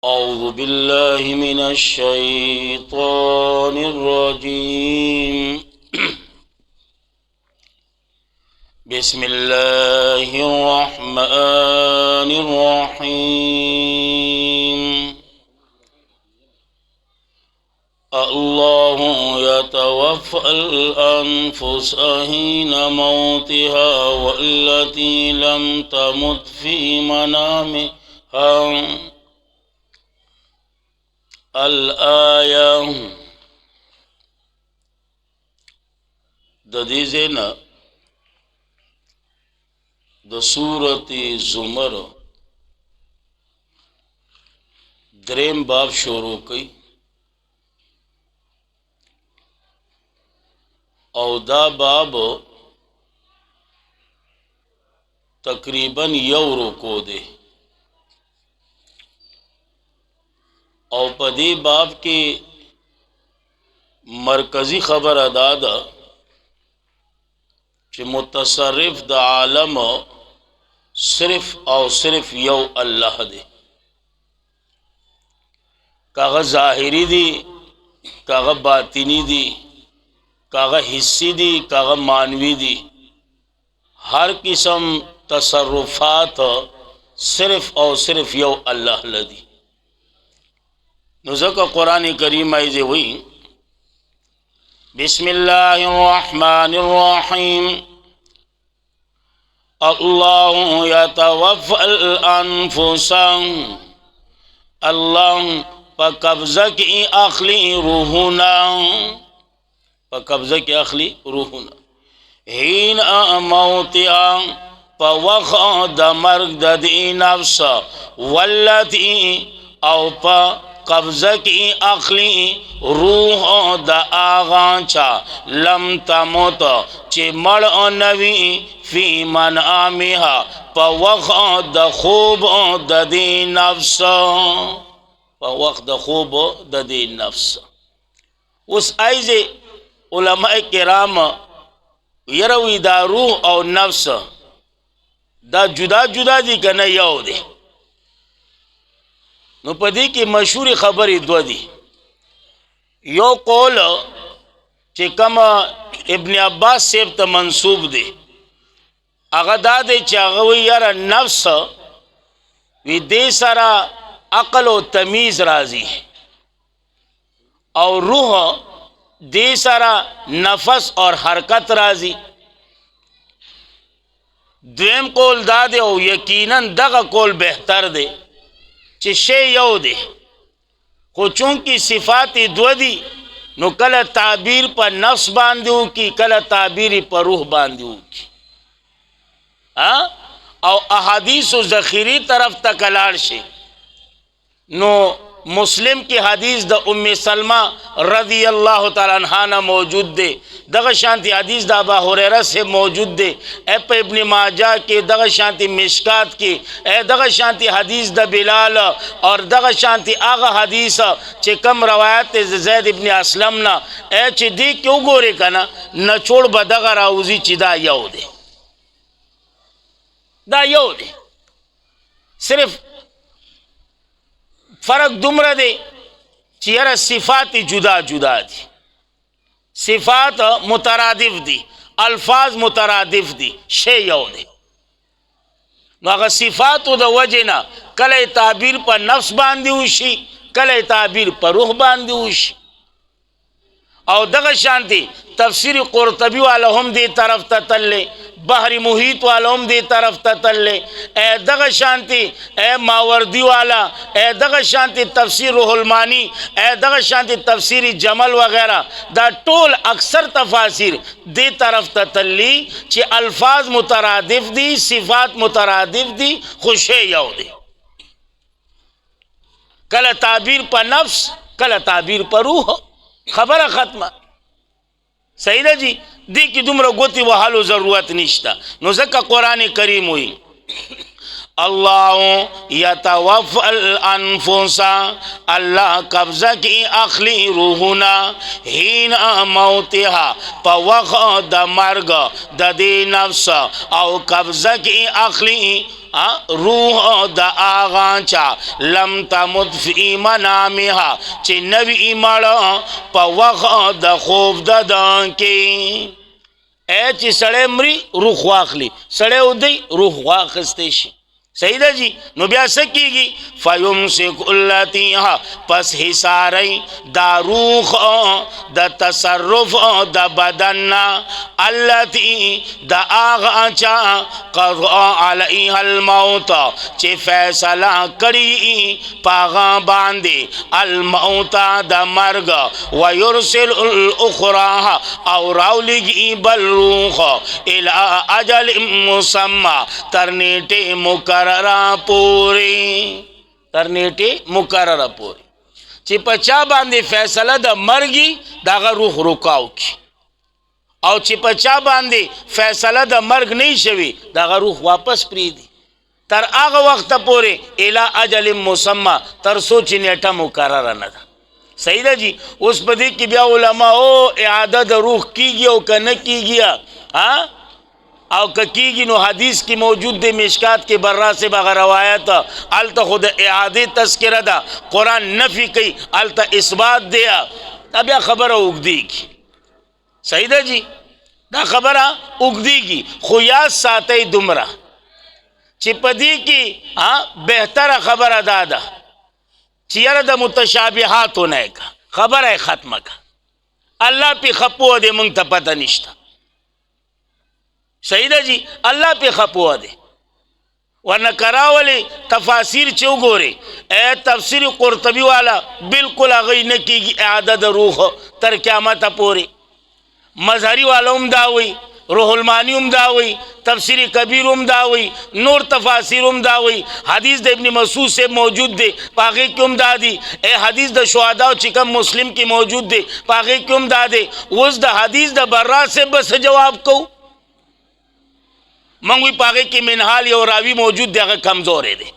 औज़ु बिल्लाहि मिनश शैतानिर रजीम। बिस्मिल्लाहिर रहमानिर रहीम। अल्लाहु यतवफ़्फ़ल अन्फुसहीना मौतिहा वल्लती लम तमुत फ़ी मनामिहा। अल-आया। ददीज़ेना द सूरती ज़ुमर द्रेम बाब शुरू कई और दा बाब तकरीबन यौरो को दे और पदी बाब की मरकजी खबर अदादा कि मुतसर्रिफ द आलम सिर्फ और सिर्फ यौ अल्लाह दे। काग़ ज़ाहिरी दी, काग़ बातिनी दी, काग़ हिस्सी दी, काग़ मानवी दी। हर किस्म तसर्रुफात सिर्फ और सिर्फ यौ अल्लाह लदी। नुज़क कुरान करीम आइज़े हुई बिस्मिल्लाहिर्रहमानिर्रहीम। अल्लाहु यतवफ़्फ़ल अन्फुसा। अल्लाह पर कब्ज़ा की अखली रूहुना, पर कब्ज़ा की अखली रूहुना हीन मौतिहा पर वक़्त मर्ग ददी नफ्स वल्लती और पर कब्ज़ा की अखली रूह द आगाचा लम तमुत चे मड़ नवी फी मन आमिहा पर वक़्त द खूब ददी नफ्स, पर वक़्त खूब ददी नफ्स। उस आइज़े उलमाए किराम यरवी दा रूह और नफ्स दा जुदा जुदा दी कना यौ दे। नु पदी की मशहूर खबरी दो दी। यो कौल चे कम इब्न अब्बास सेब त मंसूब दे अगदा दे चागवी यार नफ्स विदे सारा अकल व तमीज़ राजी और रूह दे सारा नफस और हरकत राजी। द्वेम कौल दा दे और यकीनन दगा कौल बेहतर दे चे शे यौ दे। को चूंकि सिफाती दो दी नो कल ताबीर पर नफ्स बांधू की, कल ताबीर पर रूह बांधू की। और अहादीस व ज़ख़ीरी तरफ तक लाड़ से नो मुस्लिम की हदीस द उम्मे सलमा रज़ी अल्लाह तआला अन्हा मौजूद दे। दग शांति हदीस द अबू हुरैरा से मौजूद दे। ए इब्न माजा के दग शांति मिशकात की ए दग शांति हदीस द बिलाल और दग शांति आगा हदीस चे कम रवायत ज़ैद इब्न असलम ना ए चे दी क्यों गोरे कना न छोड़ बदगा राउजी चिदा यौ दे, दा यौ दे। सिर्फ फर्क दुमरा दे चियरा सिफाती जुदा जुदा दी। सिफात मुतरादिफ दी, अल्फाज मुतरादिफ दी, शे यौ दे। अगर सिफात द वजना कल ताबीर पर नफ्स बांधी उशी, कल ताबीर पर रूह बांधी उशी। और दग शांति तफसीर कुर्तबी वाला हम दे तरफ ततल्ले, बहरी मुहीत वाला हम दे तरफ ततल्ले, ए दग शांति ए मावर्दी वाला, ए दग शांति तफसीर रुहुल मानी, ए दग शांति तफसीर जमल वगैरह दा टोल अक्सर तफासिर दे तरफ ततल्ली चे अल्फाज मुतरादिफ दी, सिफात मुतरादिफ दी, खुशे यौ दे। कल ताबीर पर नफ्स, कल ताबीर पर रूह। खबर खत्म। सही ना जी। दी की दुमरा गोती वो हालो जरूरत निश्ता। नुज़क कुरान करीम हुई اللہ یتوفی الانفس، اللہ قبضہ کی اخلی روحنا ہین موتها پا وقت دا مرگ دا دی نفس، او قبضہ کی اخلی روح دا آغانچا لم تمت فی منامها چی نوی مڑا پا وقت دا خوف دا دان کی. اے چی سڑے مری روح واخلی، سڑے ادھئی روح واخستیشی. صحیح دا جی. نو بیا سکی گی فیمسک اللتی پس حساری دا روح دا تصرف دا بدننا اللتی دا آغا چا قضا علیہ الموت چی فیصلہ کری پاغا باندے الموت دا مرگ ویرسل الاخراہ او راولگی بل روح الى اجل مسمى ترنیٹے مقررہ پوری، ترنیٹے مقررہ پوری چی پچا باندے فیصلہ دا مرگی داغا روح رکاو کی، او چی پچا باندے فیصلہ دا مرگ نہیں شوی داغا روح واپس پریدی تر آغا وقت پورے الى اجل مسمى تر سوچی نیٹا مقررہ ندا. صحیح دا جی. اس پا دیکھ کی بیا علماء اعادہ دا روح کی گیا او کنہ کی گیا او کی گی نو حدیث کی موجود دے مشکات کے برا سے بغیر روایت علتا خود اعادے تذکرہ دا قرآن نفی کئی علتا اثبات دیا اب یا خبر اگدی کی. صحیح دا جی. دا خبر اگدی کی خویات ساتے دمرہ چپدی کی بہتر خبر ادا دا چیر دا متشابہات ہونے کا خبر ہے ختم کا اللہ پی خپو دے منگتا پتہ نشتا. صحیح دا جی. اللہ پی خپو دے ورنہ کراولی تفاسیر چو گورے اے تفسیر قرطبی والا بالکل اغی نکی گی اعادہ دا روح تر قیامت پورے. مظہری والا داوی، روح المانی داوی، تفسیر کبیر داوی، نور تفاسیر داوی، حدیث دا ابن مسعود سے موجود دے پاگے کیوں دادی، اے حدیث دا شہداء چکم مسلم کی موجود دے پاگے کیوں دادے. اس دا حدیث دا برا سے بس جواب کو منگوی پاگے کی منحال یا راوی موجود دے اگر کمزور دے.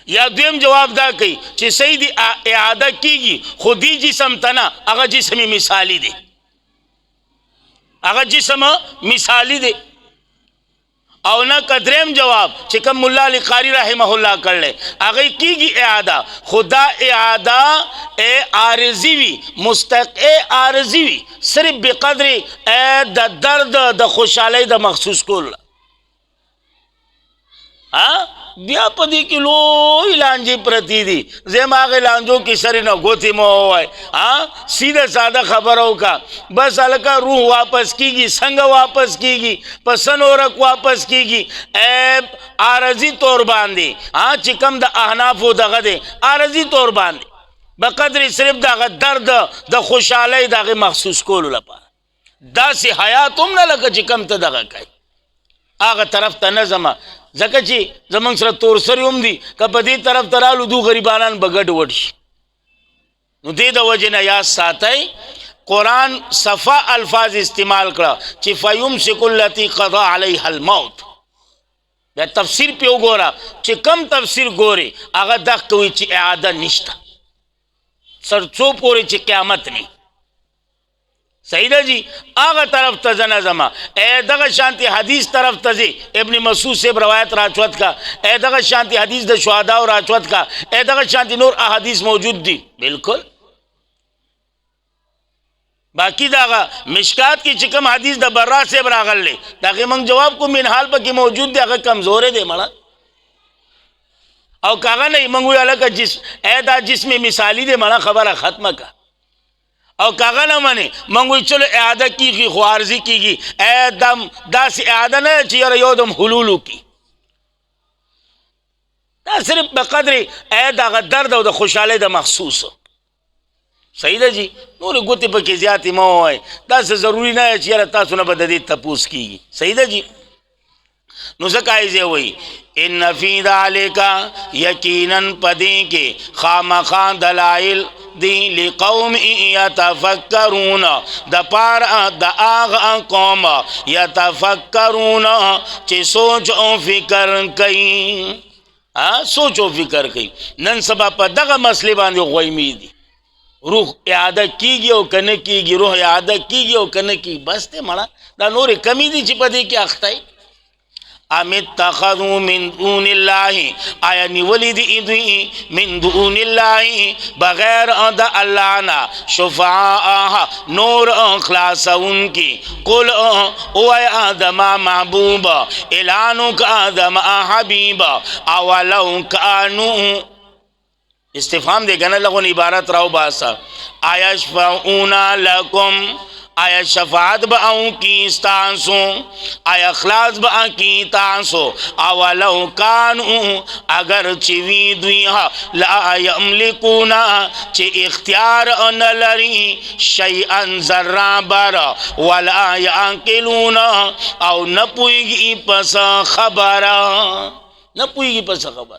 یا دویم جواب دا کئی چی صحیح دی اعادہ کی گی خودی جسم تنا اگر جسمی مثالی دے، اگر جسم مثالی دے. او نا قدریم جواب چکم ملا علی قاری رحمہ اللہ کر لے اگر کی گی اعادہ خدا اعادہ اے عارضی وی مستق اے عارضی وی صرف بقدر اے دا درد دا خوشحالی دا مخصوص کول بیا پدی کی لوی لانجی پرتی دی زیم آگے لانجو کی سری نہ گوتی مو ہوئے سیدھا سادہ خبروں کا بس الکا روح واپس کی گی، سنگ واپس کی گی، پسن اورک واپس کی گی اے عارضی طور باندے چکم دا احنافو دا غدے عارضی طور باندے بقدر صرف دا درد دا خوشحالی دا غی مخصوص کولو لپا دا سی حیاتم نہ لگا چکم تا دا غی آغا طرف تا نظمہ زکا چی زمان سر تور سری دی کپا دی طرف ترالو دو غریبانان بگڑ وڑش نو دی دا وجہ نیاز ساتای قرآن صفا الفاظ استعمال کرا چی فیمسک اللتی قضا علیہ الموت. بیا تفسیر پیو گورا چی کم تفسیر گورے آغا دخ کوئی چی اعادہ نشتا سر چو پوری چی قیامت نہیں. صحیح دا جی. آغا طرف تزن زما اے دغا شانتی حدیث طرف تزی ابن مسعود سے روایت راچوت کا، اے دغا شانتی حدیث دا شہداء راچوت کا، اے دغا شانتی نور احادیث موجود دی بالکل. باقی داغا مشکات کی چکم حدیث دا برا سے براغل لے تاکہ منگ جواب کو منحال پا کی موجود دے اگر کمزورے دے مڑا او کاغا نہیں منگوی علاقہ اے دا جسم مثالی دے مڑا خبر ختم کا او کاغا نہ مانے منگوی چلو اعادہ کی گی خوارزی کی گی اے دم دا سی اعادہ نہ چیئر یودم حلولو کی دا صرف بقدر اے دا درد او دا خوشحالے دا مخصوص. صحیح دا جی. نور گوتی پا کی زیادی مو آئے دا سے ضروری نہ ہے چیئر تاسو نہ بددی تپوس کی گی. صحیح دا جی. نسکائزے ہوئی ان فی ذالکا یقیناً پدیں کے خامخان دلائل دی لقوم یتفکرون د پار د آغا قوم یتفکرون چه سوچ او فکر کئی سوچ او فکر کئی نن سبا پا دغا مسئلے باندے غویمی دی روح اعادہ کیگی او کنه کیگی روح اعادہ کیگی او کنه کیگی بس تے مڑا دا نور کمی دی چی پا دے کی اختائی ام اتخذوا من دون اللہ آیا نیولی دی ادوی من دون اللہ بغیر دا اللہ نا شفاء نور خلاص ان کی قل او آدم محبوب اعلانو کا آدم حبیب اولو کانو استفهام دے گنا لغن عبارت راو باسا آیا شفاؤنا لکم آیا شفاعت با اون کی استانسو آیا اخلاص با کی تانسو اولو کانو اگر چوی دویها لا یملکونا چی اختیار نلری شیئن ذرابر ولا یانکلونا او نپویگی پس خبر نپویگی پس خبر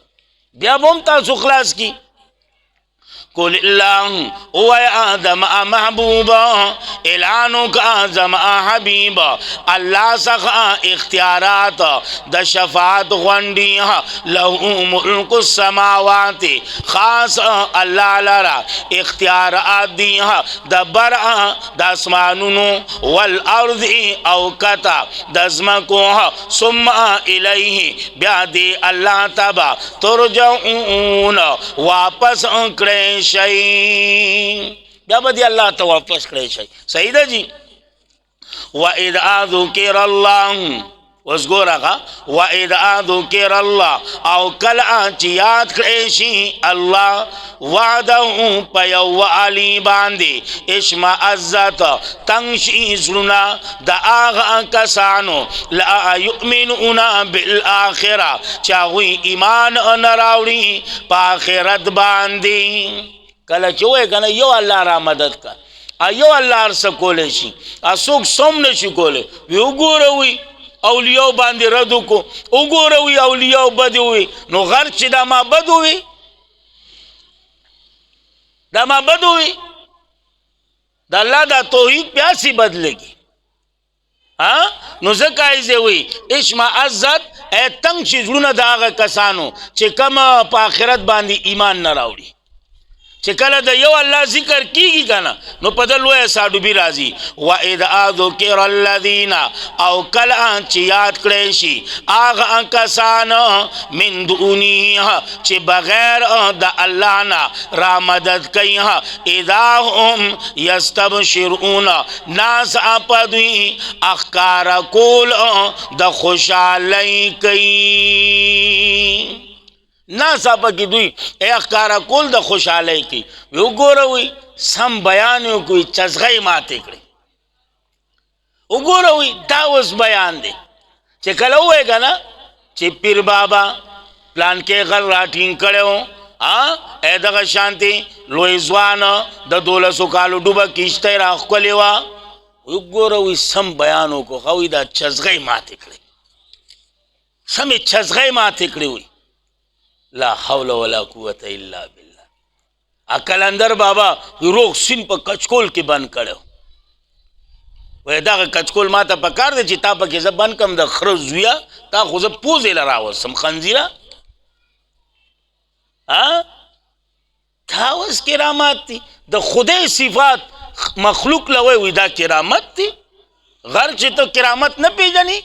بیا بومتا سو خلاص کی قل اللہ او آدم محبوبا اعلانو کا آدم حبیبا اللہ سخا اختیارات دا شفاعت غنڈی لہو ملک السماوات خاص اللہ لرا اختیارات دی دا برع دا اسمانونو والارض اوکتا دا زمکو ثم الیہ بیادی اللہ تبا ترجعون واپس کرے شئی بیا بدی اللہ تا واپس کرے شئی صحیح دا جی وَإِذْ ذُكِرَ اللَّهُ وزگو رکھا وَإِذْ ذُكِرَ اللَّهُ او کل آنچی یاد کرشی اللہ وعدہو پیو علی باندے اشما عزت تنگشی زلنا دا آغا کسانو لا یؤمنونا بالآخرہ چاہوی ایمان نراوڑی پا آخرت باندے کل چوئے کنا یو اللہ را مدد کا ایو اللہ عرصہ کولے شی اسوک سوم نشی کولے ویو گو روی اولیاء باندې ردو کو وګوروي اولیاء بد وي نو غر چې دا ما بد وي دا ما بد وي دا الله دا توحید پیاسي بدلږي ها نو ځکه یې وي اشما عزت تنگ شي زړونه د هغه کسانو چې کوم په آخرت باندې ایمان نه راوړي چې کله د یو الله ذکر کیږي کنه نو په د لوی ساډوبي راځي وَإِذْ ذُكِرَ الَّذِينَ او کله چې یاد کړی شي هغه کسان من دونه چې بغیر د الله نه را مدد کوي اذا هم یستبشرون ناس اپدوی اخکار کول د خوشحالی کوي ناسا پا کی دوی اخکارا کول دا خوشحالی کی ویو گو روی سم بیانیو کوئی چزغی ماتے کری او گو روی داوز بیان دے چه کلو ہوئے گا نا چه پیر بابا پلان کے غر راتین کرے ہو اے دغا شانتی لوی زوان دا دولسو کالو ڈوبا کیشتے راخ کلی وا ویو گو روی سم بیانو کو خوی دا چزغی ماتے کری سمی چزغی ماتے کری ہوئی لا حول ولا قوت الا بالله اکلندر بابا روغ سین پا کچکول کی بند کرو وی دا کچکول ما تا پکار دے چی تا پا کیسا بند کم دا خرزویا تا خوزا پوزی لراوستم خنزیرا تاوز کرامات تی دا خودی صفات مخلوق لوی وی دا کرامت تی غر چی تو کرامت نا پی جانی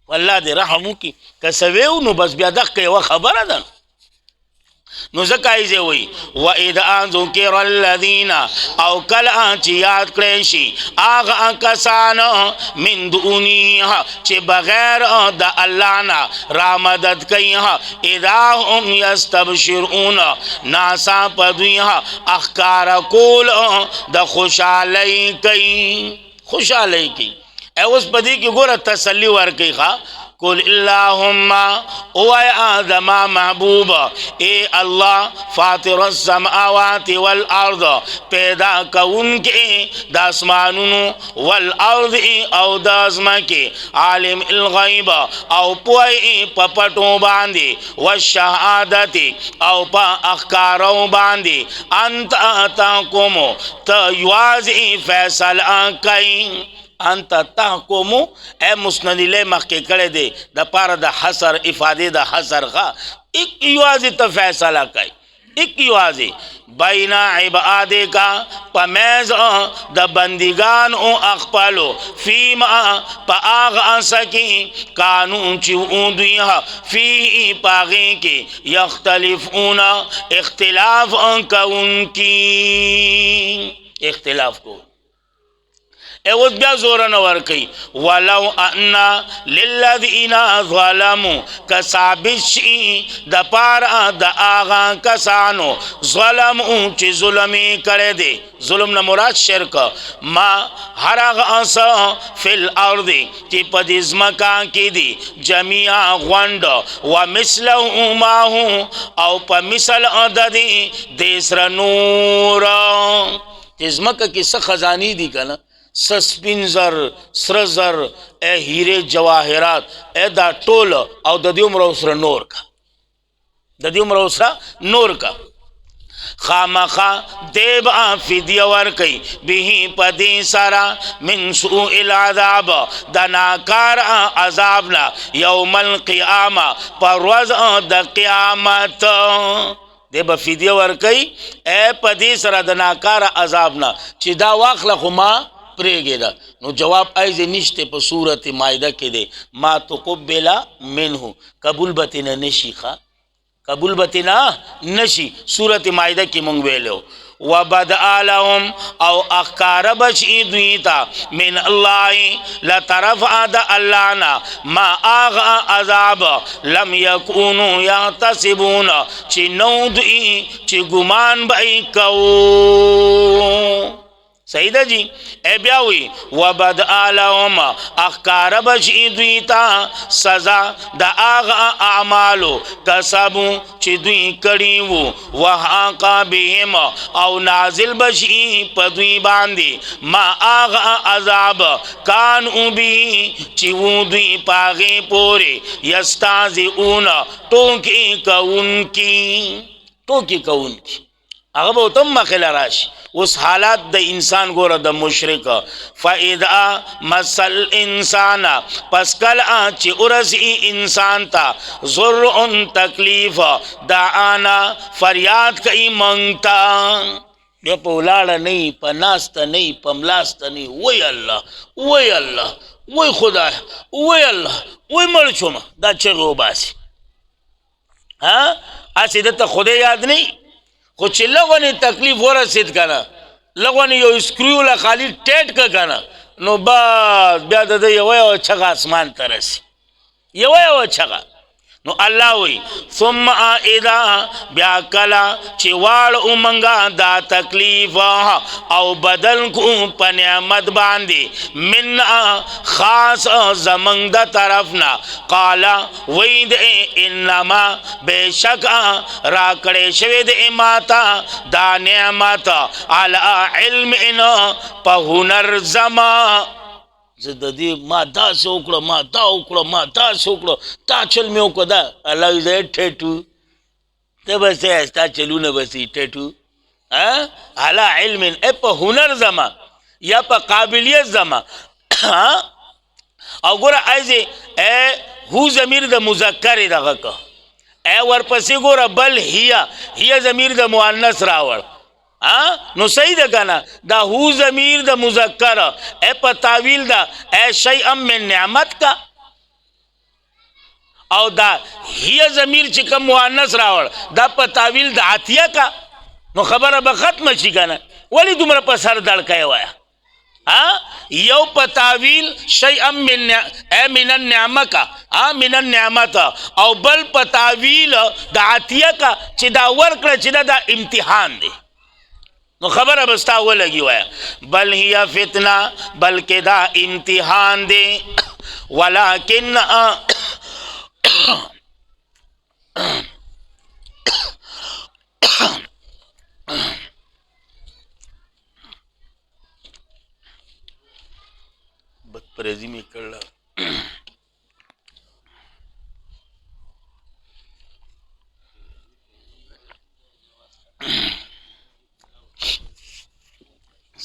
واللہ دے رحمو کی کسویو نو بس بیا دق کئی و خبر دن نو زکایزے ہوئی وَإِذْ ذُكِرَ الَّذِينَ او کل آنچی یاد کریشی آغا کسان من دونیها چی بغیر دا اللہ نا را مدد کئیها اذا هم یستبشرون ناسا پدویها اخکار کول دا خوشحالی کئی خوشحالی کئی اوز پدی کی گورا تسلی ورکی خواہ قل اللہم او آدم محبوب اے اللہ فاطر السماوات والارض پیدا کون کے داسمانونو والارض او دازما کے عالم الغیب او پوئی پپٹو باندے والشہادت او پا اخکارو باندے انت تحکمو تا یوازی فیصلہ کئی انت تحکمو اے مسند لے مخی کڑے دے دا پار دا حسر افادے دا حسر خواہ ایک یوازی تا فیصلہ کئی ایک یوازی بینا عبادے کا پمیز دا بندگان او اخپالو فیما پا آغ انسکی قانون چیو دویہ فی پاغی کی یختلفون اختلاف کون کی اختلاف کو اوز بیا زورن ورکی ولو انا للذین ظلمو کسابشی دا پارا دا آغا کسانو ظلمو چی ظلمی کرے دے ظلم نمراد شرک ما ہر آغا فی الارض چی پدیزمکا کی دی جمیع غوند ومثلو ماہو او پا مثل عددی دیسر نور تیزمکا کی سا خزانی دی کنا سسپین زر سرزر اے ہیرے جواہرات اے دا ٹول او دا دی عمر اسرا نور کا دا دی عمر اسرا نور کا خامخا دیب فدیہ ورکی بھی پدی سارا من سوء العذاب دا ناکار عذابنا یوم القیامہ پروز دا قیامت دیب فدیہ ورکی اے پدی سارا دا ناکار عذابنا چی دا واخلا خما پریگے دا نو جواب ایزے نشتے پا صورت مائدہ کے دے ما تقبلا منہو قبول بتنا نشی خواہ قبول بتنا نشی صورت مائدہ کی منگویلو وَبَدْعَ لَهُمْ او اخکار بچی دویتا من اللہ لطرف آدھا اللہنا ما آغا عذاب لم یکونو یحتسبون چی نو دوئی چی گمان بائی کو سیدہ جی اے بیاوی وَبَدْعَ لَهُمْ اخکار بچی دویتا سزا دا آغا اعمالو کسبو چی دوی کڑیوو وحاقا بہم او نازل بچی پدوی باندی ما آغا عذاب کانو بھی چی وہ دوی پاغی پورے یستازئون ٹوکی کون کی اگر بہتم مخیل راشی اس حالات دا انسان گورا دا مشرک فَإِذَا مَسَّ الْإِنسَانَ پس کل آنچی ارسی انسان تا ضرعن تکلیف دعانا فریاد کئی منگتا یہ پا اولاڑا نہیں پا ناستا نہیں پا ملاستا نہیں وی اللہ وی اللہ وی خدا وی اللہ وی مرچوما دا چگو باسی ہاں آسی دا خودے یاد نہیں خود چی لگوانی تکلیف ورسید کنا لگوانی یو اسکریو لخالی ٹیٹ کا کنا نو بعد بیاد دا یو چگا اسمان ترسی یو چگا نو اللہ ہوئی ثم آئیدا بیا کلا چی وار امنگا دا تکلیف او بدل کو پا نعمت باندی من خاص زمنگ دا طرفنا قالا وید انما بے شک راکڑے شوید اماتا دا نعمت علا علم پا ہنر زمان زددی ما دا سوکڑا ما دا اوکڑا ما دا سوکڑا تا چل میں اوکڑا دا اللہ زی ٹیٹو تا بس ایستا چلونا بسی ٹیٹو علا علم اے پا ہنر زمان یا پا قابلیت زمان او گورا ایزی اے ہو زمیر دا مذکر دا غکا اے ورپسی گورا بل ہیا زمیر دا مؤنث راور نو صحیح دا کنا دا ہو ضمیر دا مذکر اے پا تاویل دا اے شیئم من نعمت کا او دا ہی ضمیر چکم مؤنث راوڑ دا پا تاویل دا عطیہ کا نو خبر با ختم چی کنا ولی دمرا پا سر دڑکے وایا یو پا تاویل شیئم من النعمت کا من النعمت او بل پا تاویل دا عطیہ کا چی دا ورکڑ چی دا امتحان دے نو خبر بستا ہوا لگی ہوا ہے بل ہی فتنہ بلکہ دا امتحان دے ولیکن بدپریزی می کړله.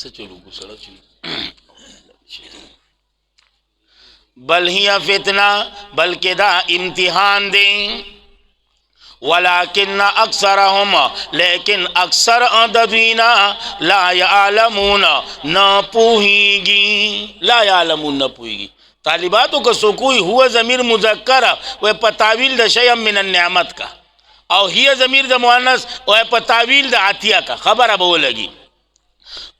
څه چلو کو سړی چې بل هي فتنه، بلکې دا امتحان دی. ولكن اکثرهم، لیکن اکثر د دوینا لا یعلمون نه پوهیږي. لا یعلمون نه پوهیږي. طالباتو که سکوی هو ضمیر مذکر و په تعویل د شیء من النعمت کا، او هي ضمیر د مؤنث و په تعویل د عطیه کا، خبره به ولګي.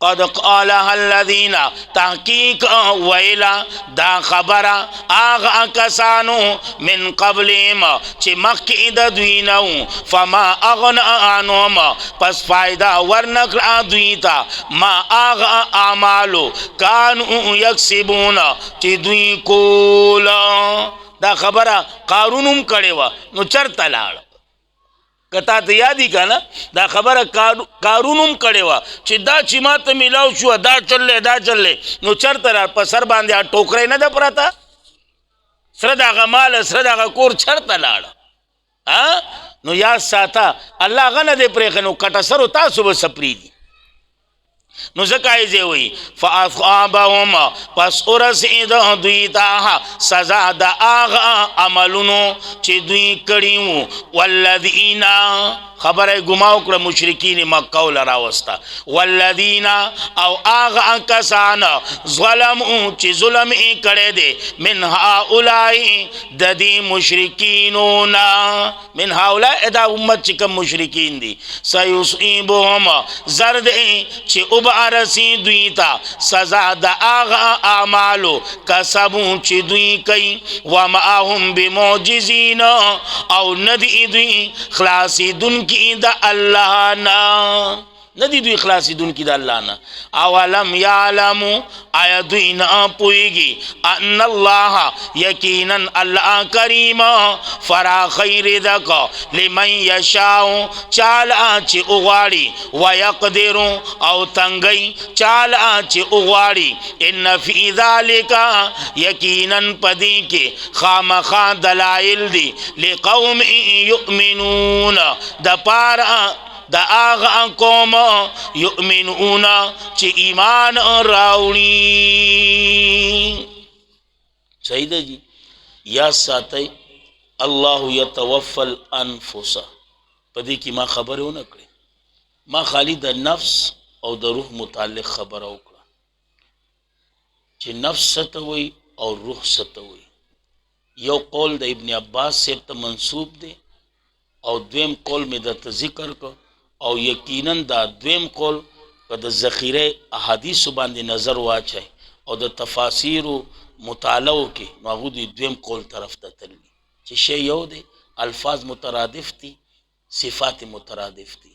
قد قالها الذين، تحقیق ویلا دا خبره آغا کسانو من قبلهم چې مخکې د دوی نه، فما اغنى عنهم پس فایده ورنکړه دوی ته، ما آغا اعمالو کانو یکسبون چې دوی کول. دا خبره قارونم کړې وه نو چرته لاړ؟ کتا ته یادی کنه دا خبره قارونم کړې وه چې دا چې ما ته میلاو شو دا چللی دا چللی، نو چرته را په سر باندې ټوکری نه ده پرته؟ سره د هغه مال سره د هغه کور چرته لاړه؟ نو یاد ساته الله هغه نه دی پرېښی، نو کټه سرو تاسو به څه پرېږدي؟ نو ځکه یې ځای وایي فاصابهم پس ورسېد دوی ته سزا د هغه عملونو چې دوی کړي وو. والذین، خبره ګما وکړه مشرکین مکه وله راوسته. والذین، او هغه کسان ظلمو چې ظلم یې کړی دی، من هؤلاء د دې مشرکینو نه، من هؤلاء دا امت چې کوم مشرکین دي، سیصیبهم زر دی چې ارسی دوی تا سزا دا آغا اعمالو کسبو چی دوی کئی، وماهم بمعجزین، او ندی دوی خلاصی دن کی دا اللہ نا، ندی دوی خلاصی دن کی دا اللہ نا. اولم یعلمو، آیا دوی نا پوئیگی، ان اللہ یقینا اللہ کریم فرا خیر دکا لمن یشاؤ چالا چی اغواری، ویقدرو او تنگی چالا چی اغواری. ان فی ذالکا یقینا پدی کے خامخا دلائل دی، لقوم یؤمنون دا پارا دا آغا قوم یؤمنون چی ایمان راوڑی. صحیح دا جی. یا ساتی اللہ یتوفى الانفس، پدی کی ما خبر ہو نکڑی، ما خالی دا نفس او دا روح متعلق خبر اوکڑا چی نفس ستوئی او روح ستوئی. یو قول دا ابن عباس سیب تا منصوب دے، او دویم قول میں دا ذکر کو، او یقیناً دا دویم قول که دا ذخیره احادیثو باندې نظر واچای او دا تفاسیرو مطالعو کی، نو هغو دی دویم قول طرف تا تلوی چی شی یو دی، الفاظ مترادف تی، صفات مترادف تی،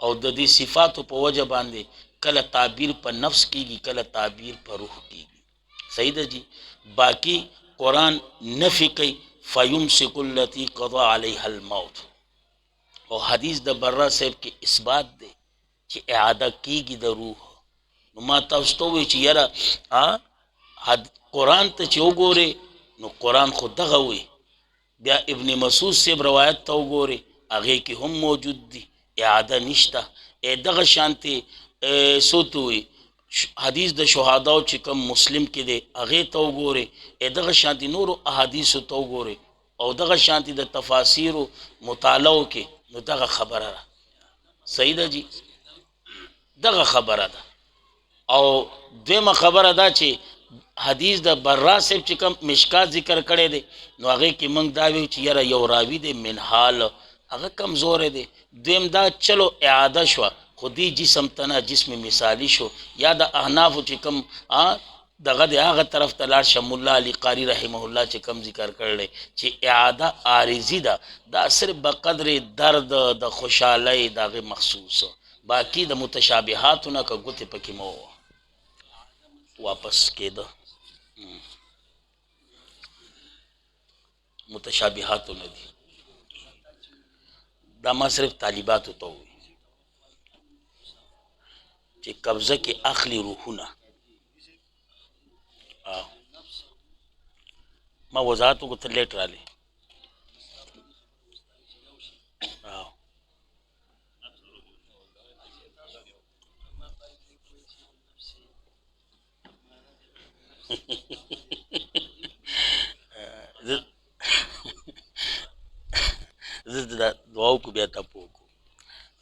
او دا دی صفاتو پا وجہ باندې کل تعبیر پا نفس کیگی، کل تعبیر پا روح کیگی. صحیح دا جی. باقی قرآن نفی کئی فیمسک اللتی قضا علیها الموت، او حدیث دا برہ صاحب کی اثبات دے چی اعادہ کیگی دا روح. نو ما تاستوئی چی یرا قرآن تا چی گورے نو قرآن خود دغوی، بیا ابن مسعود صاحب روایت تا گورے اغی کی ہم موجود دی، اعادہ نشتا. دغ شانتی سوتوئی حدیث دا شہاداو چی کم مسلم کی دے اغی تا گورے، دغ شانتی نورو احادیثو تا گورے، او دغ شانتی دا تفاسیرو مطالعو کے، نو دغه خبره ده. صحیح ده جی. دغه خبره ده. او دویمه خبره ده چې حدیث د برا صاحب چې کوم مشکات ذکر کړی دی، نو هغې کې موږ دا ویو چې یاره یو راوي دی منحال هغه کمزوری دی. دویم دا چلو اعاده شوه، خو دی جسم ته نه، جسم مثالی شو. یا د احنافو چې کوم دغه د هغه طرف ته لاړ شه، ملا علی قاری رحمه الله چې کم ذکر کړلی چې اعاده عارضی ده، دا صرف بقدر درد د خوشحالی د هغې مخصوص، باقی د متشابهاتو نه که ګوتې پکې مو واپس کېده. متشابهات نه دي. دا ما صرف طالباتو ته ووي چې قبضه کې اخلي روحونه. ما وضاحت وکړو ته لیټ رالی. زه دا دعا وکړو بیا ټپ وکړو.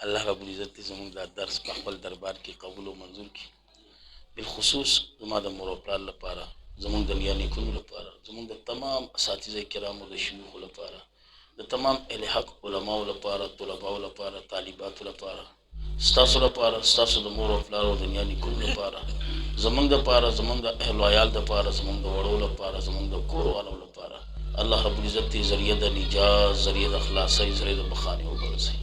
الله رب العزت دې زموږ دا درس په خپل دربار کې قبول او منظور کړي. بالخصوص زما د مور او پلار لپاره، زموږ د نیا نیکونو لپاره، زموږ د تمام اساتذه کرامو د شیوخو لپاره، د تمام اهل حق علماو لپاره، طلباو لپاره، طالباتو لپاره، ستاسو لپاره، ستاسو د مور او پلار او د نیا نیکونو لپاره، زموږ دپاره، زموږ د اهل و عیال دپاره، زموږ د وړو لپاره، زموږ د کور والو لپاره الله رب العزت دې ذریعه د نجات، ذریعه د خلاصۍ، ذریعه د بخانې وګرځوي.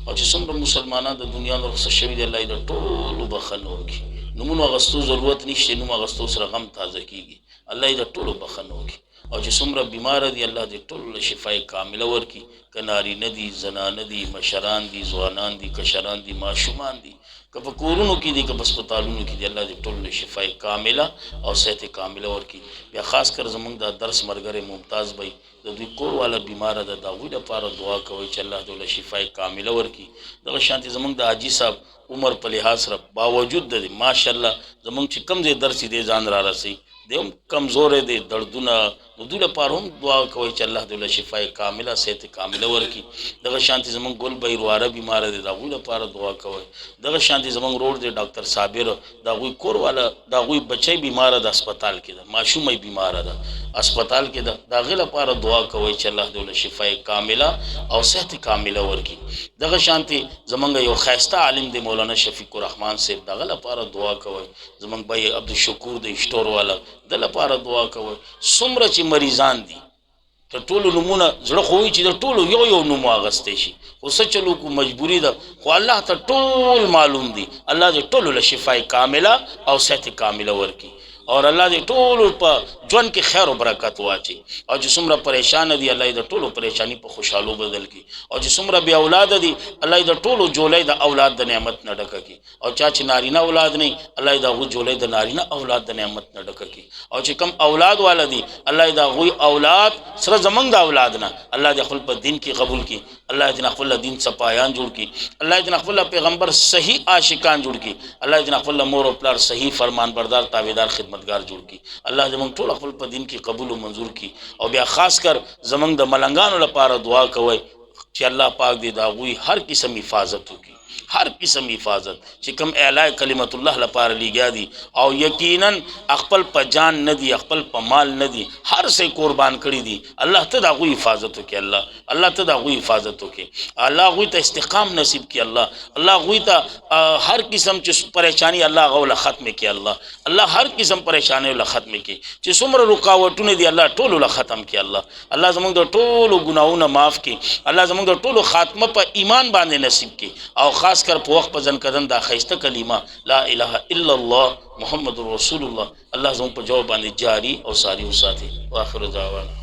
او چې څومره مسلمانان د دنیا نه رخصت شوي دي الله یې د ټولو بخښنه وکړي. نومونو اخیستو ضرورت نشته، نوم اخیستو سره غم تازه کېږي. الله یې د ټولو بخښنه وکړي. او چې څومره بیماره دي الله دې ټولو له شفای کامله ورکړي. که نارینه دي، زنانه دي، مشران دي، ځوانان دي، کشران دي، ماشومان دي، که په کورونو کې دي، که په هسپتالونو کې دي، الله دې ټولو له شفای کامله او صحت کامله ورکړي. بیا خاص کر زموږ دا درس ملګری ممتاز بھائی د دوی کور والا بیماره ده، د هغوی لپاره دعا کوئ چې الله دې له شفای کامله ورکړي. دغه شانتې زموږ د حاجي صاحب عمر په لحاظ سره باوجود د ماشاءالله زموږ چې کوم ځای درس دی ځان را رسوي، دی هم کمزوری دی، دردونه، نو دوی لپاره هم دعا کوئ چې الله دې له شفای کامله صحت کامله ورکړي. دغه شانتې زموږ ګل بهیر واره بیماره دی، د هغوی لپاره دعا کوئ. دغه شانتې زموږ روډ دی ډاکټر صابر، د هغوی کور والا، د هغوی بچی بیماره ده، هسپتال کې ده، ماشومه یې بیماره ده، هسپتال کې ده، د هغې لپاره دعا کوئ چې الله دې له شفای کامله او صحت کامله ورکړي. دغه شانتې زموږ یو ښایسته عالم دی مولانا شفیق الرحمن صاحب، د هغه لپاره دعا کوئ. زموږ بھائی عبدالشکور د اشټور والا، د لپاره دعا کوئ. څومره چې مریضان دي د ټولو نومونه زړه خو وي چې د ټولو یو یو نوم واغستی شي، خو څه چلو کو مجبوري ده، خو الله ته ټول معلوم دي. الله دې ټولو له شفای کامله او صحت کامله ورکړي. اور الله دې ټولو په ژوند کې خیر او برکت واچي. او چې څومره پریشان دي الله دې ټولو پریشانی په خوشحالو بدل کړي. او چې څومره بې اولاد دي الله دې ټولو جولۍ د اولاد د نعمت نه ډکه کړي. او چا چې نارینه اولاد نه الله دې هغوی جولۍ د نارینه اولاد د نعمت نه ډکه کړي. او چې کم اولاد والا دي الله دې هغوی اولاد سره زمونږ د اولاد نه الله دې خپل په دین کې قبول کړي. الله دې خپل دین صفایان جوړ کړي. الله دې خپل پیغمبر صحیح عاشقان جوړ کړي. الله دې خپل مور او پلار صحیح فرمان بردار تابعدار خدمتگار جوړ کړي. الله دې موږ ټول خپل په دین کې قبول او منظور کړي. او بیا خاص کر زمونږ د ملنګانو لپاره دعا کوئ چې الله پاک دې د هغوی هر قسم حفاظت وکړي، هر قسم حفاظت چې کوم اعلی کلمت الله لپاره لګیا دي. او یقینا خپل په جان نه دي، خپل په مال نه دي، هر څه قربان کړي دي. الله ته د هغوی حفاظت وکړي. الله ته د هغوی حفاظت وکړي. الله هغوی ته استقام نصیب کړي. الله هغوی ته هر قسم چې پریشانی الله هغه له ختمې کړي. الله هر قسم پریشانی له ختمې کړي. چې څومره رکاوټونه دي الله ټولو له ختم کړي. الله زموږ د ټولو ګناهونه معاف کړي. الله زموږ د ټولو خاتمه په ایمان باندې نصیب کړي. او خاص کر په وخت په ځن کدن دا ښایسته کلمه لا اله الا الله محمد رسول الله الله زموږ په جواب باندې جاری او ساری وساتي. واخر دعوانا